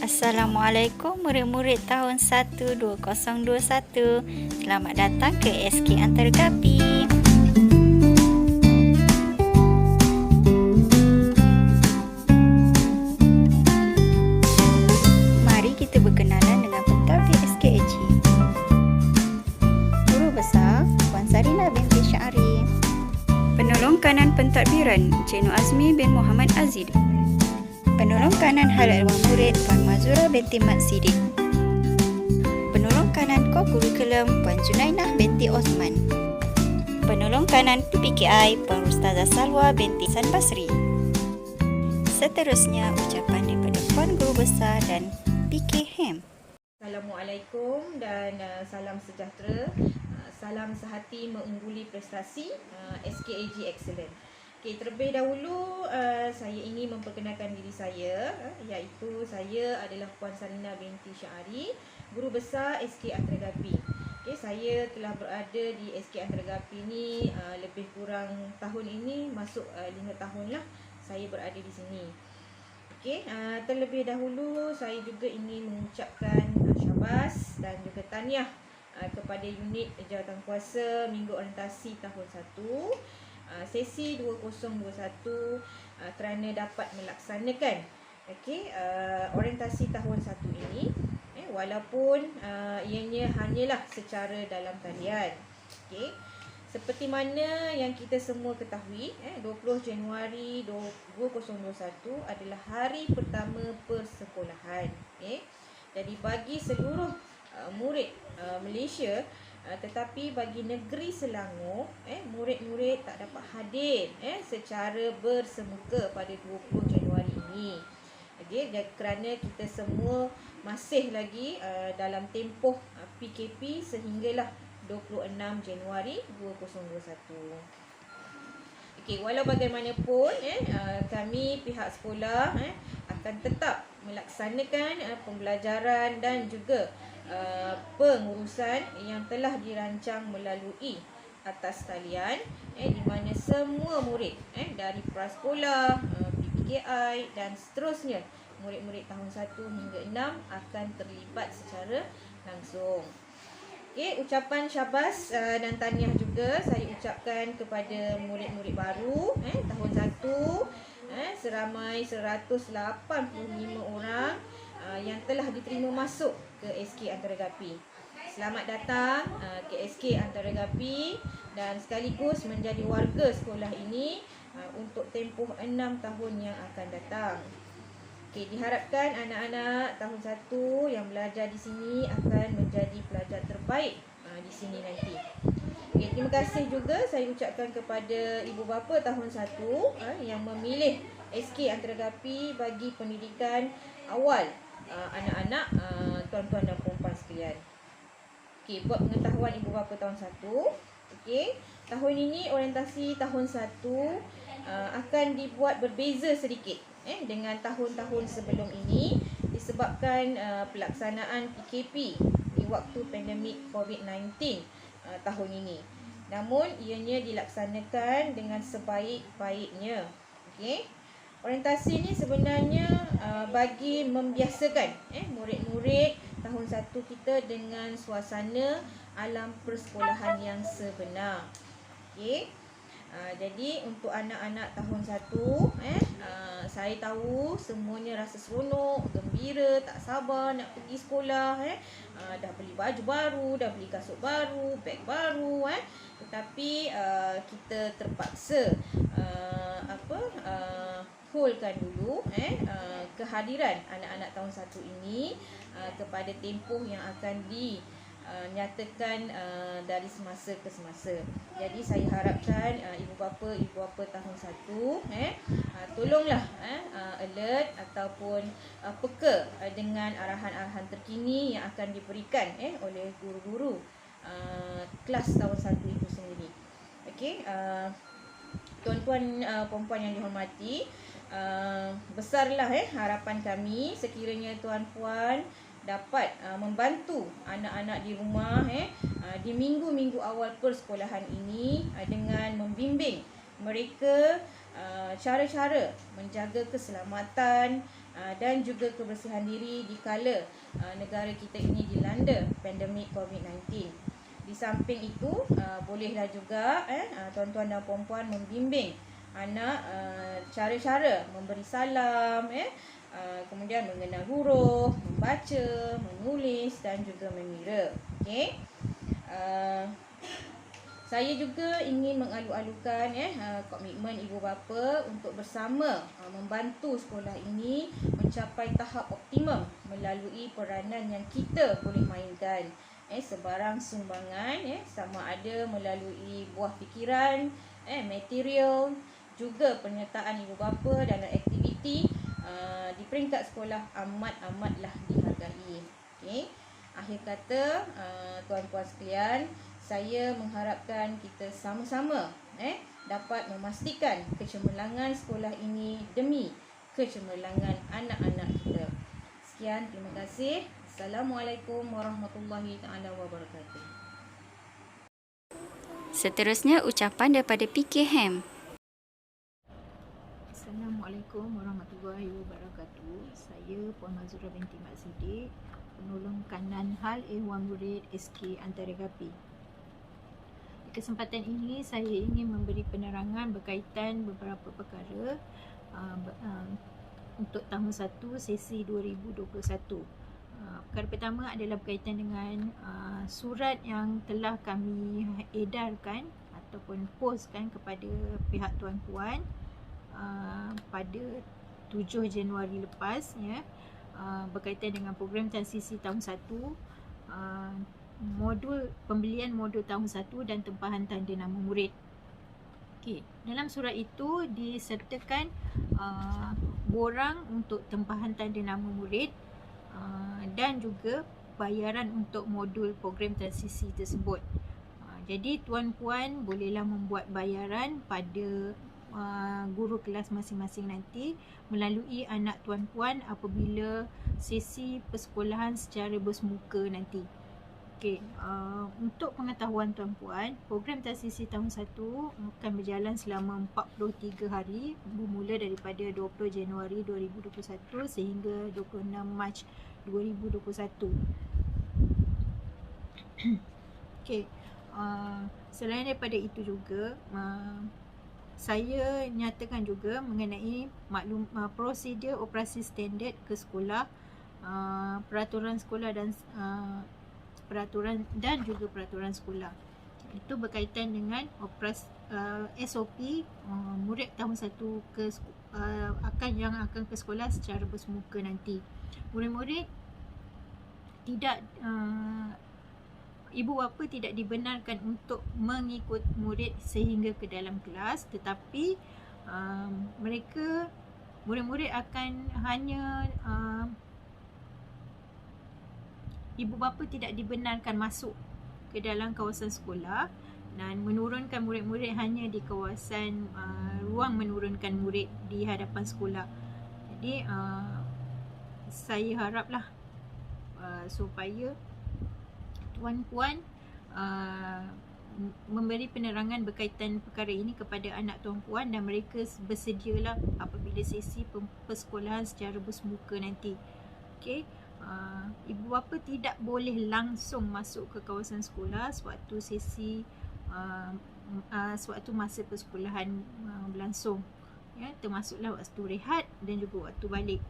Assalamualaikum murid-murid tahun 1 2021. Selamat datang ke SK Antargapi. Mari kita berkenalan dengan pentadbir SKAG. Guru Besar Puan Sarina binti Syari. Penolong Kanan Pentadbiran Encik Nur Azmi bin Muhammad Aziz. Penolong Kanan Halal Wang Murid Puan Mazura binti Mat Sidik. Penolong Kanan Co-Kurikulum Puan Junainah binti Osman. Penolong Kanan PPKI Puan Ustazah Salwa binti San Basri. Seterusnya ucapan daripada Puan Guru Besar dan PKHM. Assalamualaikum dan salam sejahtera. Salam sehati mengungguli prestasi SKAG Excellent. Okay, terlebih dahulu saya ingin memperkenalkan diri saya, iaitu saya adalah Puan Sarina binti Syari, Guru Besar SK Antargapi. Okay, saya telah berada di SK Antargapi ni lebih kurang tahun ini, masuk 5 tahun lah saya berada di sini. Okay, terlebih dahulu saya juga ingin mengucapkan syabas dan juga tahniah kepada unit jawatankuasa Minggu Orientasi tahun 1 sesi 2021 kerana dapat melaksanakan orientasi tahun 1 ini, walaupun ianya hanyalah secara dalam talian. Seperti mana yang kita semua ketahui, 20 Januari 2021 adalah hari pertama persekolahan. Jadi bagi seluruh murid Malaysia, tetapi bagi negeri Selangor, murid-murid tak dapat hadir secara bersemuka pada 20 Januari ini. Kerana kita semua masih lagi dalam tempoh PKP sehinggalah 26 Januari 2021. Walau bagaimanapun, kami pihak sekolah akan tetap melaksanakan pembelajaran dan juga pengurusan yang telah dirancang melalui atas talian, di mana semua murid dari prasekolah, PPKI dan seterusnya, murid-murid tahun 1 hingga 6 akan terlibat secara langsung. Ucapan syabas dan tahniah juga saya ucapkan kepada murid-murid baru tahun 1, seramai 185 orang yang telah diterima masuk ke SK Antargapi. Selamat datang ke SK Antargapi dan sekaligus menjadi warga sekolah ini untuk tempoh 6 tahun yang akan datang. Diharapkan anak-anak tahun 1 yang belajar di sini akan menjadi pelajar terbaik di sini nanti. Terima kasih juga saya ucapkan kepada ibu bapa tahun 1 yang memilih SK Antargapi bagi pendidikan awal anak-anak tuan-tuan dan puan-puan sekalian. Buat pengetahuan ibu bapa tahun 1, tahun ini orientasi tahun 1 akan dibuat berbeza sedikit dengan tahun-tahun sebelum ini disebabkan pelaksanaan PKP di waktu pandemik COVID-19 tahun ini. Namun ianya dilaksanakan dengan sebaik-baiknya. Orientasi ini sebenarnya bagi membiasakan murid-murid tahun 1 kita dengan suasana alam persekolahan yang sebenar. Jadi untuk anak-anak tahun 1, saya tahu semuanya rasa seronok, gembira, tak sabar nak pergi sekolah. Dah beli baju baru, dah beli kasut baru, beg baru. Tetapi kita terpaksa holdkan dulu kehadiran anak-anak tahun 1 ini kepada tempoh yang akan dinyatakan dari semasa ke semasa. Jadi saya harapkan ibu bapa tahun 1 tolonglah alert ataupun peka dengan arahan-arahan terkini yang akan diberikan oleh guru-guru kelas tahun 1 itu sendiri. Tuan-tuan, puan-puan yang dihormati, besarlah harapan kami sekiranya tuan-puan dapat membantu anak-anak di rumah di minggu-minggu awal persekolahan ini dengan membimbing mereka cara-cara menjaga keselamatan dan juga kebersihan diri dikala negara kita ini dilanda pandemik COVID-19. Di samping itu, bolehlah juga tuan-tuan dan puan-puan membimbing anak cara-cara memberi salam, kemudian mengenal huruf, membaca, menulis dan juga mengira. Okey. Saya juga ingin mengalu-alukan komitmen ibu bapa untuk bersama membantu sekolah ini mencapai tahap optimum melalui peranan yang kita boleh mainkan. Sebarang sumbangan sama ada melalui buah fikiran, material, juga penyertaan ibu bapa dalam aktiviti di peringkat sekolah amat-amatlah dihargai. Okey. Akhir kata, tuan-puan sekalian, saya mengharapkan kita sama-sama dapat memastikan kecemerlangan sekolah ini demi kecemerlangan anak-anak kita. Sekian, terima kasih. Assalamualaikum warahmatullahi taala wabarakatuh. Seterusnya ucapan daripada PK Ham. Assalamualaikum warahmatullahi wabarakatuh. Saya Puan Mazura binti Mak Siddiq, penolong kanan hal ehwal murid SK Antara Gapi. Di kesempatan ini saya ingin memberi penerangan berkaitan beberapa perkara untuk tahun 1 sesi 2021. Perkara pertama adalah berkaitan dengan surat yang telah kami edarkan ataupun postkan kepada pihak tuan-puan pada 7 Januari lepas, berkaitan dengan program transisi tahun 1, pembelian modul tahun 1 dan tempahan tanda nama murid. Okey, dalam surat itu disertakan borang untuk tempahan tanda nama murid dan juga bayaran untuk modul program transisi tersebut. Jadi tuan-puan bolehlah membuat bayaran pada guru kelas masing-masing nanti melalui anak tuan-puan apabila sesi persekolahan secara bersemuka nanti. Okey, untuk pengetahuan tuan-puan, program transisi tahun 1 akan berjalan selama 43 hari bermula daripada 20 Januari 2021 sehingga 26 Mac 2021. Okey, selain daripada itu juga saya nyatakan juga mengenai prosedur operasi standard ke sekolah, peraturan sekolah dan peraturan sekolah. Itu berkaitan dengan SOP murid tahun 1 yang akan ke sekolah secara bersemuka nanti. Murid-murid tidak ibu bapa tidak dibenarkan untuk mengikut murid sehingga ke dalam kelas, tetapi murid-murid akan hanya ibu bapa tidak dibenarkan masuk ke dalam kawasan sekolah dan menurunkan murid-murid hanya di kawasan ruang menurunkan murid di hadapan sekolah. Jadi saya haraplah supaya tuan-puan memberi penerangan berkaitan perkara ini kepada anak tuan-puan dan mereka bersedialah apabila sesi persekolahan secara bersemuka nanti. Okey, ibu bapa tidak boleh langsung masuk ke kawasan sekolah sewaktu sesi sewaktu masa persekolahan berlangsung, termasuklah waktu rehat dan juga waktu balik.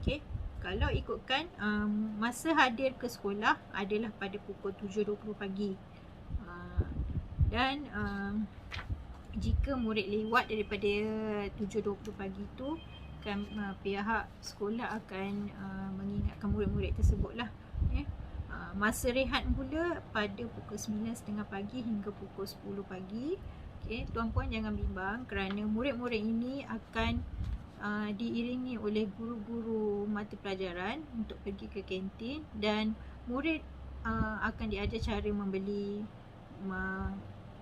Okey, kalau ikutkan masa hadir ke sekolah adalah pada pukul 7.20 pagi. Dan jika murid lewat daripada 7.20 pagi itu, pihak sekolah akan mengingatkan murid-murid tersebut lah. Masa rehat pula pada pukul 9.30 pagi hingga pukul 10 pagi. Okay, tuan-puan jangan bimbang kerana murid-murid ini akan diiringi oleh guru-guru mata pelajaran untuk pergi ke kantin dan murid akan diajar cara membeli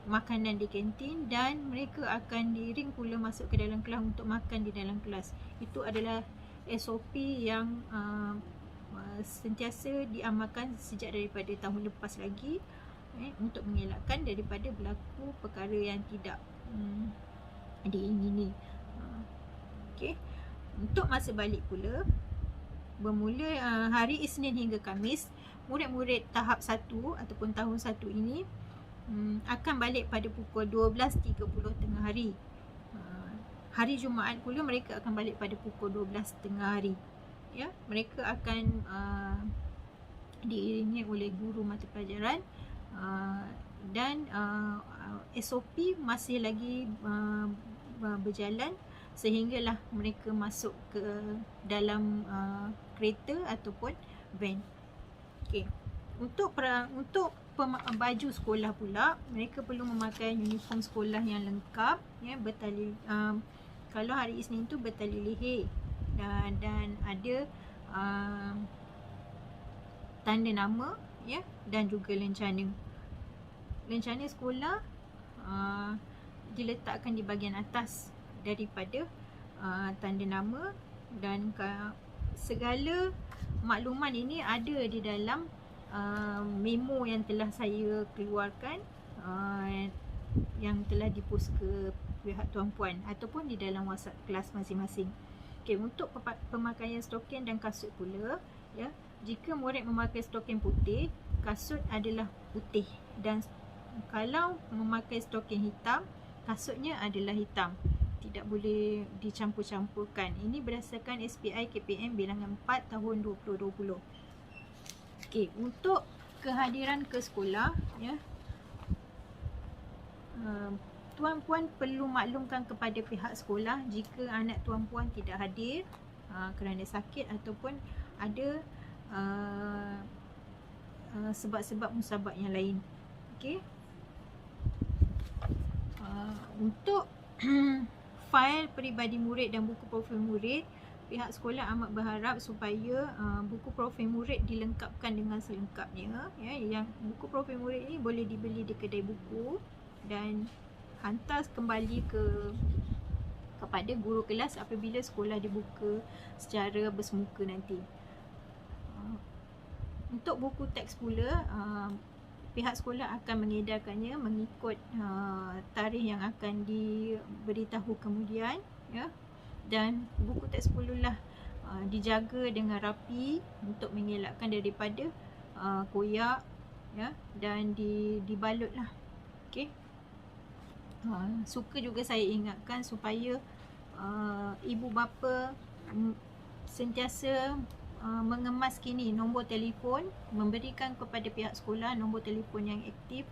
makanan di kantin dan mereka akan diiring pula masuk ke dalam kelas untuk makan di dalam kelas. Itu adalah SOP yang sentiasa diamalkan sejak daripada tahun lepas lagi untuk mengelakkan daripada berlaku perkara yang tidak diingini. Okey, untuk masa balik pula bermula hari Isnin hingga Khamis. Murid-murid tahap 1 ataupun tahun 1 ini akan balik pada pukul 12.30 tengah hari. Hari Jumaat pula mereka akan balik pada pukul 12 tengah hari. Ya, mereka akan diiringi oleh guru mata pelajaran dan SOP masih lagi berjalan sehinggalah mereka masuk ke dalam kereta ataupun van. Okey. Untuk baju sekolah pula, mereka perlu memakai uniform sekolah yang lengkap, ya, bertali kalau hari Isnin tu bertali leher dan ada tanda nama, ya, dan juga lencana. Lencana sekolah diletakkan di bahagian atas daripada tanda nama, dan segala maklumat ini ada di dalam memo yang telah saya keluarkan, yang telah dipost ke pihak tuan-puan ataupun di dalam WhatsApp kelas masing-masing. Okey, untuk pemakaian stokin dan kasut pula, ya, jika murid memakai stokin putih, kasut adalah putih, dan kalau memakai stokin hitam, kasutnya adalah hitam. Tidak boleh dicampur-campurkan. Ini berdasarkan SPI KPM bilangan 4 tahun 2020. Okey, untuk kehadiran ke sekolah, ya, tuan-puan perlu maklumkan kepada pihak sekolah jika anak tuan-puan tidak hadir kerana sakit ataupun ada sebab-sebab musabab yang lain. Okey. Untuk fail peribadi murid dan buku profil murid, pihak sekolah amat berharap supaya buku profil murid dilengkapkan dengan selengkapnya, ya. Yang buku profil murid ini boleh dibeli di kedai buku dan hantar kembali kepada guru kelas apabila sekolah dibuka secara bersemuka nanti. Untuk buku teks pula, pihak sekolah akan mengedarkannya mengikut tarikh yang akan diberitahu kemudian, ya. Dan buku teks perlulah dijaga dengan rapi untuk mengelakkan daripada koyak, ya, dan dibalutlah. Okey. Suka juga saya ingatkan supaya ibu bapa sentiasa mengemas kini nombor telefon, memberikan kepada pihak sekolah nombor telefon yang aktif.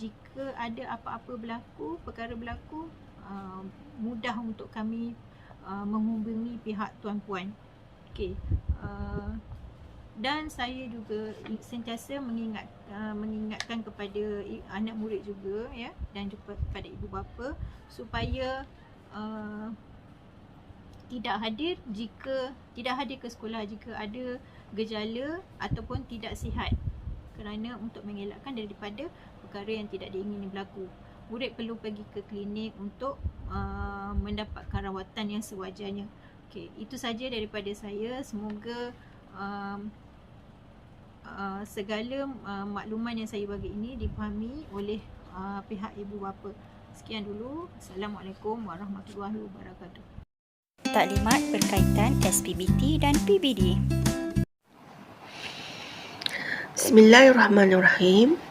Jika ada apa-apa perkara berlaku, mudah untuk kami menghubungi pihak tuan-puan. Okey. Dan saya juga sentiasa mengingatkan kepada anak murid juga, ya, dan juga kepada ibu bapa supaya tidak hadir ke sekolah jika ada gejala ataupun tidak sihat, kerana untuk mengelakkan daripada perkara yang tidak diingini berlaku. Murid perlu pergi ke klinik untuk mendapatkan rawatan yang sewajarnya. Okey, itu saja daripada saya. Semoga segala makluman yang saya bagi ini dipahami oleh pihak ibu bapa. Sekian dulu. Assalamualaikum warahmatullahi wabarakatuh. Taklimat berkaitan SPBT dan PBD. Bismillahirrahmanirrahim.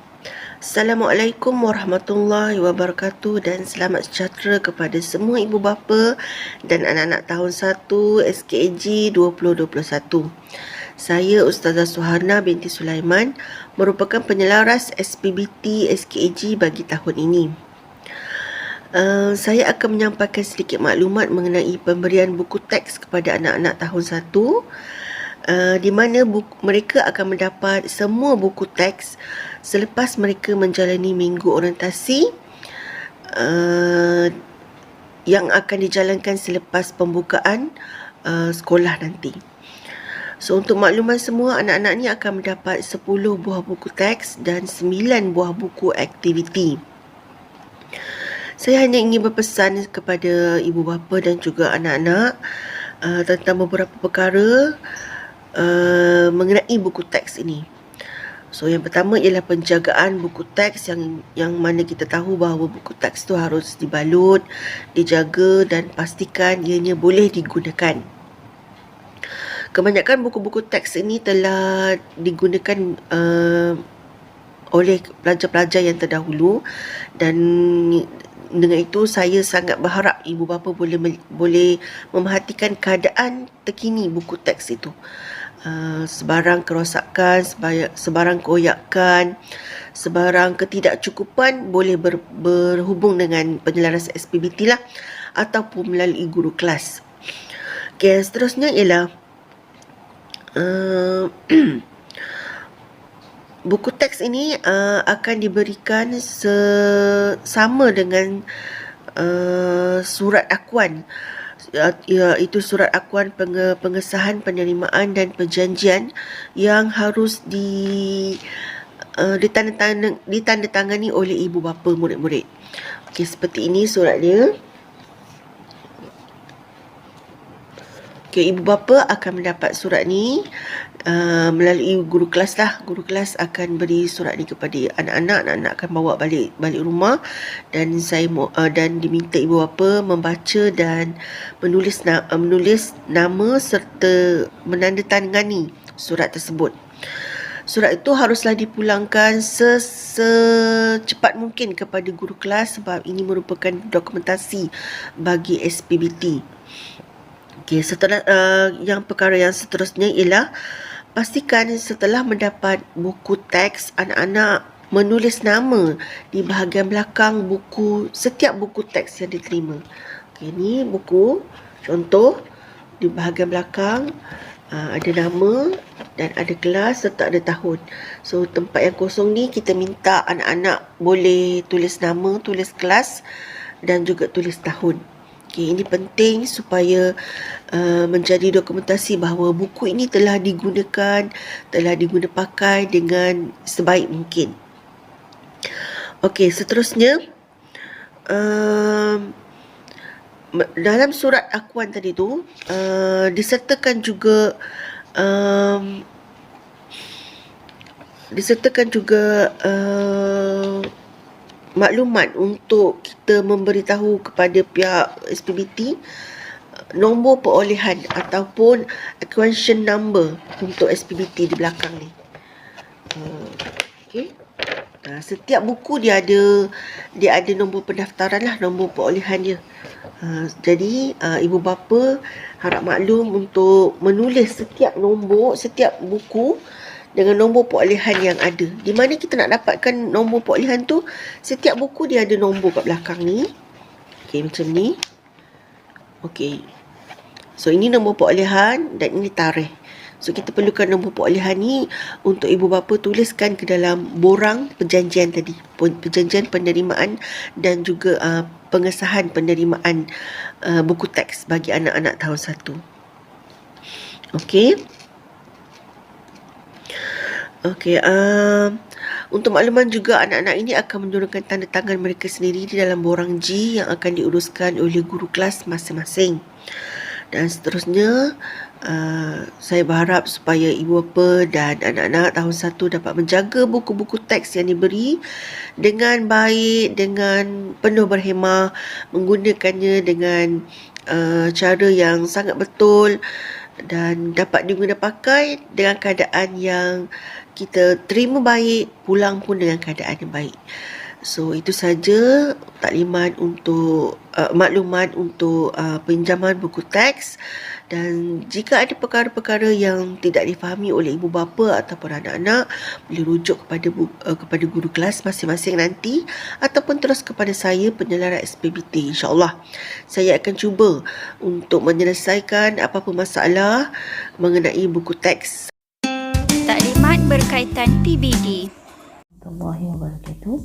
Assalamualaikum warahmatullahi wabarakatuh dan selamat sejahtera kepada semua ibu bapa dan anak-anak tahun 1 SKAG 2021. Saya Ustazah Suharna binti Sulaiman, merupakan penyelaras SPBT SKAG bagi tahun ini. Saya akan menyampaikan sedikit maklumat mengenai pemberian buku teks kepada anak-anak tahun 1, di mana mereka akan mendapat semua buku teks selepas mereka menjalani minggu orientasi yang akan dijalankan selepas pembukaan sekolah nanti. So, untuk makluman semua, anak-anak ni akan mendapat 10 buah buku teks dan 9 buah buku aktiviti. Saya hanya ingin berpesan kepada ibu bapa dan juga anak-anak tentang beberapa perkara mengenai buku teks ini. So, yang pertama ialah penjagaan buku teks yang mana kita tahu bahawa buku teks tu harus dibalut, dijaga dan pastikan ianya boleh digunakan. Kebanyakan buku-buku teks ini telah digunakan oleh pelajar-pelajar yang terdahulu, dan dengan itu saya sangat berharap ibu bapa boleh memerhatikan keadaan terkini buku teks itu. Sebarang kerosakan, sebarang keoyakan, sebarang ketidakcukupan boleh berhubung dengan penyelaras SPBT lah, ataupun melalui guru kelas. Okay, seterusnya ialah buku teks ini akan diberikan sama dengan surat akuan, iaitu surat akuan pengesahan penerimaan dan perjanjian yang harus ditandatangani oleh ibu bapa murid-murid. Okey, seperti ini surat dia. Okey, ibu bapa akan mendapat surat ni melalui guru kelas lah. Guru kelas akan beri surat ni kepada anak-anak akan bawa balik rumah, dan dan diminta ibu bapa membaca dan menulis nama serta menandatangani surat tersebut. Surat itu haruslah dipulangkan secepat mungkin kepada guru kelas, sebab ini merupakan dokumentasi bagi SPBT. Okey, setelah perkara yang seterusnya ialah pastikan setelah mendapat buku teks, anak-anak menulis nama di bahagian belakang setiap buku teks yang diterima. Okey, ni buku contoh, di bahagian belakang ada nama dan ada kelas serta ada tahun. So tempat yang kosong ni kita minta anak-anak boleh tulis nama, tulis kelas dan juga tulis tahun. Okay, ini penting supaya menjadi dokumentasi bahawa buku ini telah diguna pakai dengan sebaik mungkin. Okey, seterusnya dalam surat akuan tadi tu disertakan juga maklumat untuk kita memberitahu kepada pihak SPBT nombor perolehan ataupun acquisition number untuk SPBT di belakang ni. Okey. Setiap buku dia ada nombor pendaftaran lah, nombor perolehan dia. Jadi ibu bapa harap maklum untuk menulis setiap buku dengan nombor perolehan yang ada. Di mana kita nak dapatkan nombor perolehan tu, setiap buku dia ada nombor kat belakang ni. Okey, macam ni. Okey. So ini nombor perolehan dan ini tarikh. So kita perlukan nombor perolehan ni untuk ibu bapa tuliskan ke dalam borang perjanjian tadi, perjanjian penerimaan dan juga pengesahan penerimaan buku teks bagi anak-anak tahun 1. Okey. Okey, untuk makluman juga, anak-anak ini akan menurunkan tanda tangan mereka sendiri di dalam borang G yang akan diuruskan oleh guru kelas masing-masing. Dan seterusnya, saya berharap supaya ibu bapa dan anak-anak tahun 1 dapat menjaga buku-buku teks yang diberi dengan baik, dengan penuh berhemah, menggunakannya dengan cara yang sangat betul dan dapat diguna pakai dengan keadaan yang kita terima baik, pulang pun dengan keadaan yang baik. So itu saja taklimat untuk maklumat untuk pinjaman buku teks, dan jika ada perkara-perkara yang tidak difahami oleh ibu bapa ataupun anak-anak, boleh rujuk kepada guru kelas masing-masing nanti ataupun terus kepada saya, penyelara SPBT. InsyaAllah saya akan cuba untuk menyelesaikan apa-apa masalah mengenai buku teks. Taklimat berkaitan PBD. Warahmatullahi wabarakatuh.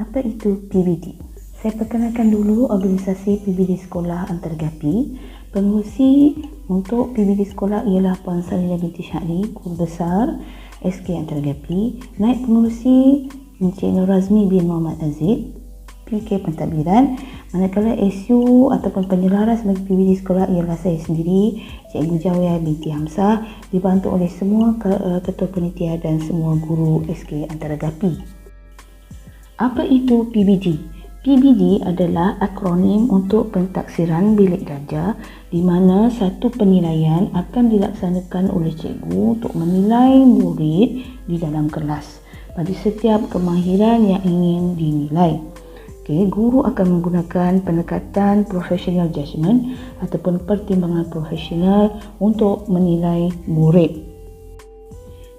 Apa itu PBD? Saya perkenalkan dulu organisasi PBD Sekolah Antargapi. Pengerusi untuk PBD Sekolah ialah Puan Salina binti Syahri, Guru Besar SK Antargapi. Naib pengerusi Encik Nur Razmi bin Muhammad Aziz, PK Pentadbiran. Manakala SU ataupun penyelaras bagi PBD Sekolah ialah saya sendiri, Cikgu Jawiyah binti Hamzah, dibantu oleh semua ketua panitia dan semua guru SK Antargapi. Apa itu PBD? PBD adalah akronim untuk pentaksiran bilik darjah di mana satu penilaian akan dilaksanakan oleh cikgu untuk menilai murid di dalam kelas pada setiap kemahiran yang ingin dinilai. Guru akan menggunakan pendekatan professional judgement ataupun pertimbangan profesional untuk menilai murid.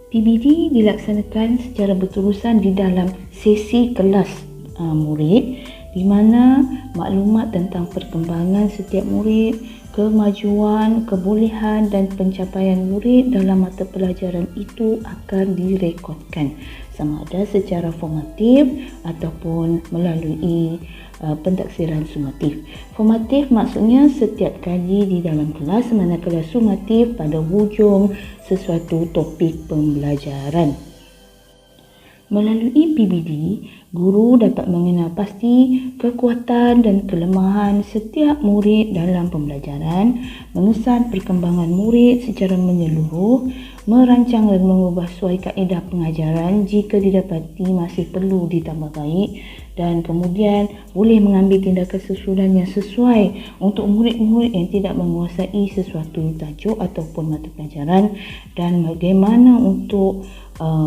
PBD dilaksanakan secara berterusan di dalam sesi kelas murid di mana maklumat tentang perkembangan setiap murid, kemajuan, kebolehan dan pencapaian murid dalam mata pelajaran itu akan direkodkan sama ada secara formatif ataupun melalui pentaksiran sumatif. Formatif maksudnya setiap kali di dalam kelas, manakala sumatif pada hujung sesuatu topik pembelajaran. Melalui PBD, guru dapat mengenal pasti kekuatan dan kelemahan setiap murid dalam pembelajaran, mengesan perkembangan murid secara menyeluruh, merancang dan mengubah suai kaedah pengajaran jika didapati masih perlu ditambah baik dan kemudian boleh mengambil tindakan susulan yang sesuai untuk murid-murid yang tidak menguasai sesuatu tajuk ataupun mata pelajaran dan bagaimana untuk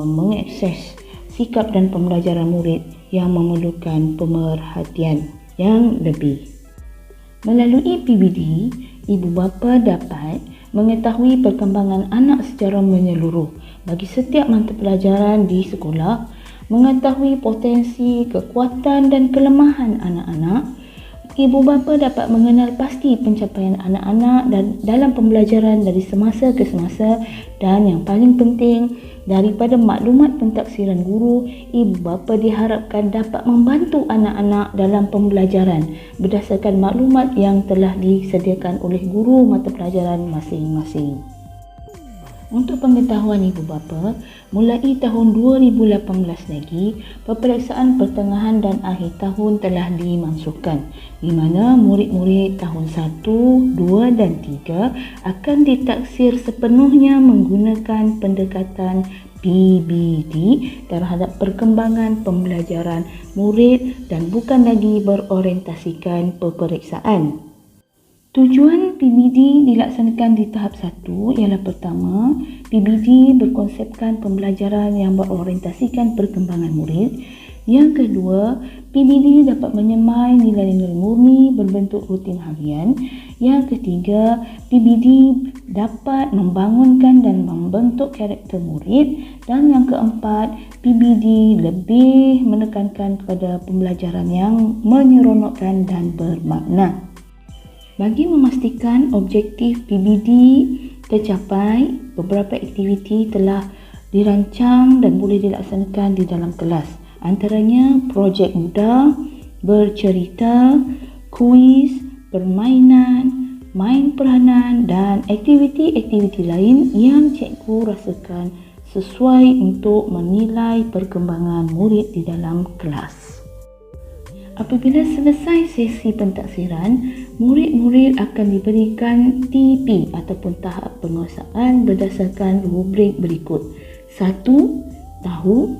mengakses sikap dan pembelajaran murid yang memerlukan pemerhatian yang lebih. Melalui PBD, ibu bapa dapat mengetahui perkembangan anak secara menyeluruh bagi setiap mata pelajaran di sekolah, mengetahui potensi, kekuatan dan kelemahan anak-anak. Ibu bapa dapat mengenal pasti pencapaian anak-anak dan dalam pembelajaran dari semasa ke semasa dan yang paling penting, daripada maklumat pentaksiran guru, ibu bapa diharapkan dapat membantu anak-anak dalam pembelajaran berdasarkan maklumat yang telah disediakan oleh guru mata pelajaran masing-masing. Untuk pengetahuan ibu bapa, mulai tahun 2018 lagi, peperiksaan pertengahan dan akhir tahun telah dimansuhkan, di mana murid-murid tahun 1, 2 dan 3 akan ditaksir sepenuhnya menggunakan pendekatan PBD terhadap perkembangan pembelajaran murid dan bukan lagi berorientasikan peperiksaan. Tujuan PBD dilaksanakan di tahap 1 ialah pertama, PBD berkonsepkan pembelajaran yang berorientasikan perkembangan murid. Yang kedua, PBD dapat menyemai nilai-nilai murni berbentuk rutin harian. Yang ketiga, PBD dapat membangunkan dan membentuk karakter murid. Dan yang keempat, PBD lebih menekankan kepada pembelajaran yang menyeronokkan dan bermakna. Bagi memastikan objektif PBD tercapai, beberapa aktiviti telah dirancang dan boleh dilaksanakan di dalam kelas. Antaranya projek mudah, bercerita, kuis, permainan, main peranan dan aktiviti-aktiviti lain yang cikgu rasakan sesuai untuk menilai perkembangan murid di dalam kelas. Apabila selesai sesi pentaksiran, murid-murid akan diberikan TP ataupun tahap penguasaan berdasarkan rubrik berikut. 1. Tahu.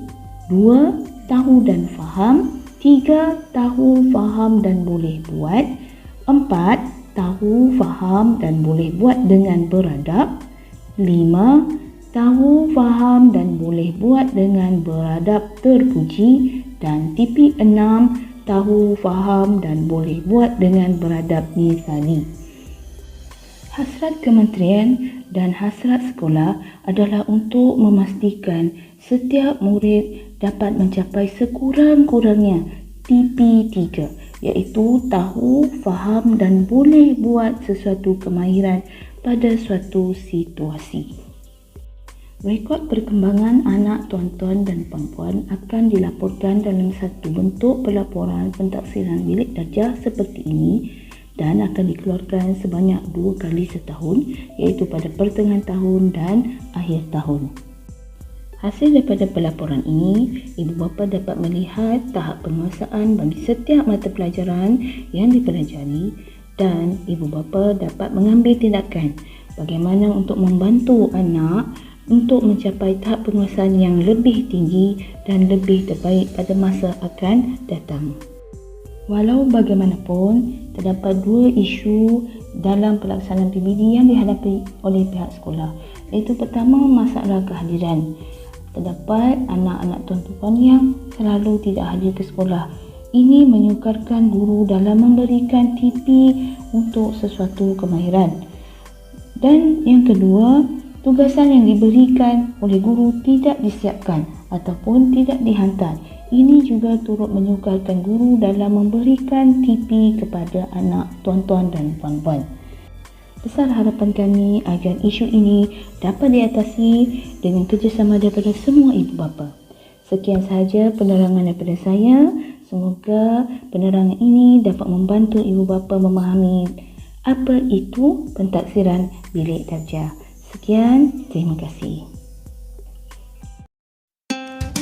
2. Tahu dan faham. 3. Tahu, faham dan boleh buat. 4. Tahu, faham dan boleh buat dengan beradab. 5. Tahu, faham dan boleh buat dengan beradab terpuji. Dan TP 6. Tahu, faham dan boleh buat dengan beradab misali. Hasrat kementerian dan hasrat sekolah adalah untuk memastikan setiap murid dapat mencapai sekurang-kurangnya TP3, iaitu tahu, faham dan boleh buat sesuatu kemahiran pada suatu situasi. Rekod perkembangan anak tuan-tuan dan puan-puan akan dilaporkan dalam satu bentuk pelaporan pentaksiran bilik darjah seperti ini dan akan dikeluarkan sebanyak 2 kali setahun, iaitu pada pertengahan tahun dan akhir tahun. Hasil daripada pelaporan ini, ibu bapa dapat melihat tahap penguasaan bagi setiap mata pelajaran yang dipelajari dan ibu bapa dapat mengambil tindakan bagaimana untuk membantu anak untuk mencapai tahap penguasaan yang lebih tinggi dan lebih terbaik pada masa akan datang. Walau bagaimanapun, terdapat dua isu dalam pelaksanaan PBD yang dihadapi oleh pihak sekolah. Iaitu pertama, masalah kehadiran. Terdapat anak-anak tuan-tuan yang selalu tidak hadir ke sekolah. Ini menyukarkan guru dalam memberikan TP untuk sesuatu kemahiran. Dan yang kedua, tugasan yang diberikan oleh guru tidak disiapkan ataupun tidak dihantar. Ini juga turut menyukarkan guru dalam memberikan TP kepada anak tuan-tuan dan puan-puan. Besar harapan kami agar isu ini dapat diatasi dengan kerjasama daripada semua ibu bapa. Sekian sahaja penerangan daripada saya. Semoga penerangan ini dapat membantu ibu bapa memahami apa itu pentaksiran bilik darjah. Sekian, terima kasih.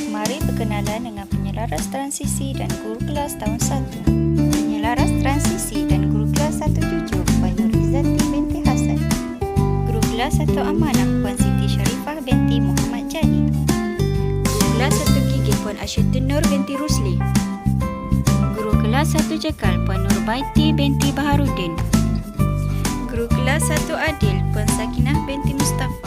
Mari berkenalan dengan penyelaras transisi dan guru kelas tahun 1. Penyelaras transisi dan guru kelas 1 jujur Puan Nurizati binti Hasan. Guru kelas 1 amanah Puan Siti Sharifah binti Muhammad Jani. Guru kelas 1 gigih Puan Asyatun Nur binti Rusli. Guru kelas 1 Jekal Puan Nurbaiti binti Baharudin. Guru kelas 1 Adil Puan Sakinah binti Mustafa.